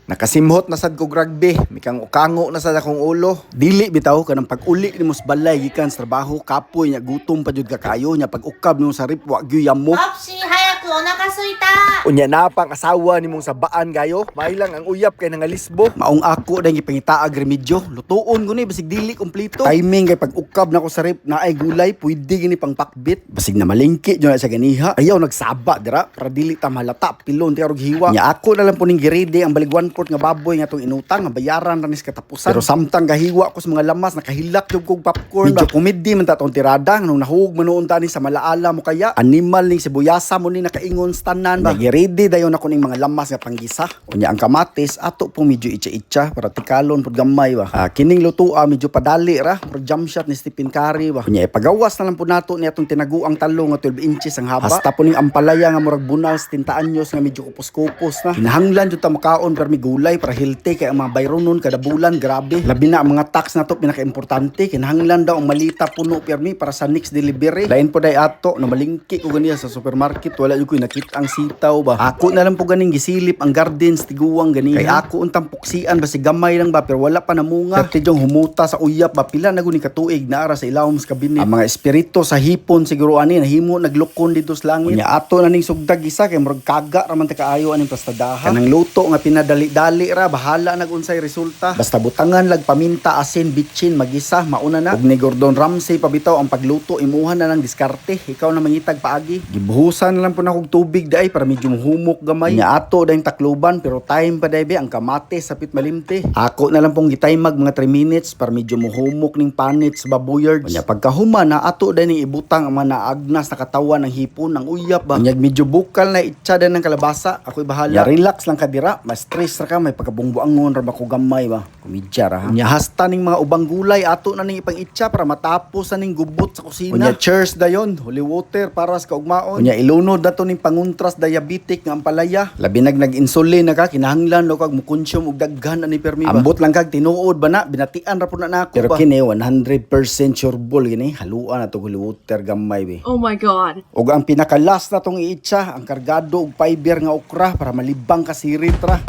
Nakasimhot na sad ko rugby, mikang ukango na sad akong ulo. Dili bitaw kanang pag-uli nimo sa balay gikan sa trabaho, kapoy nya gutom pa jud ka kayo nya pag-ukab nimo sa rip wa gyud mo. Popsi, hayaku onaka suita. Unya na pang asawa nimong sabaan gayo, may lang ang uyap kay nangalisbo. Maong ako dahil gipangitaag remedyo, lutuon ko ni basig dili kompleto. Timing kay pag-ukab na ko sa rip na ay gulay, pwede gini pang pakbit. Basig na malingki jud na sa ganiha. Ayaw nagsaba dira para dili ta malata pilon ti arog hiwa. Nya ako na lang po ning girede ang baligwan port nga baboy nga tong inutang nga bayaran ra nis katapusan. Pero samtang gahiwa ko sa mga lamas nakahilak jud kog popcorn. Medyo komedy man ta tong tirada nung nahug manuon ta ni sa malaala mo kaya animal ning sibuyasa mo ni nakaingon stanan ba. Girede dayon ako ning mga lamas nga panggisa. Unya ang kamatis ato po medyo itcha-itcha para tikalon pud gamay ba. Kining lutoa medyo padali ra pro jump shot ni Stephen Curry ba. Unya ipagawas na lang po nato ni atong tinaguang talong nga 12 inches ang haba. Hasta po ning ampalaya nga murag bunal 70 anyos nga medyo kupos-kupos na. Kinahanglan jud ta makaon pero gulay para healthy kay ang mga bayronon kada bulan grabe. Labi na ang mga tax na to pinaka-importante. Kinahanglan daw ang malita puno permi para sa next delivery. Lain po day ato na malingki ko ganiya sa supermarket wala jud ko nakita ang sitaw ba. Ako na lang po ganing gisilip ang gardens tiguang ganiya. Kay ako untang puksian basi gamay lang ba pero wala pa namunga. Perti jong humuta sa uyap ba pila na guni katuig na ara sa ilawom sa kabinet. Ang mga espiritu sa hipon siguro ani nahimo naglukon dito sa langit. Unya ato na ning sugdag isa kay murag kaga ra man ta kaayo aning plastadaha. Kanang luto nga pinadali-dali ra bahala nagunsay resulta. Basta butangan lag paminta, asin, bitchin, magisa, mauna na. Ug ni Gordon Ramsay pabitaw ang pagluto imuha na lang diskarte. Ikaw na mangitag paagi. Gibuhusan na lang po na kog tubig daay para medyo humok gamay. Nya ato dayong takluban pero time pa daay ang kamate sapit malimte. Ako na lang pong gitaymag mga 3 minutes para medyo muhumok ning panit sa babuyards. Nya pagkahuman na ato daay ning ibutang ang mga naagnas na katawan ng hipon ng uyap ba. Nya medyo bukal na itsada ng kalabasa. Ako'y bahala. Ya relax lang ka dira. Mas stress ra ka may pagkabungbuangon ra ba ko gamay ba. Kumidya ra ha. Nya hasta ning mga ubang gulay ato na ning ipang-itsa para matapos na ning gubot sa kusina. Unya cheers dayon, holy water para sa kaugmaon. Unya ilunod dato ning panguntras diabetic nga ampalaya. Labi nag-insulin na ka kinahanglan no kag mukonsume og daghan ani permi ba. Ambot lang kag tinuod ba na binatian ra pud na nako pero ba. Pero kini 100% sureball gini haluan na to holy water gamay be. Oh my god. Ug ang pinakalas na tong iitsa ang kargado og fiber nga okra para malibang ka sirit ra.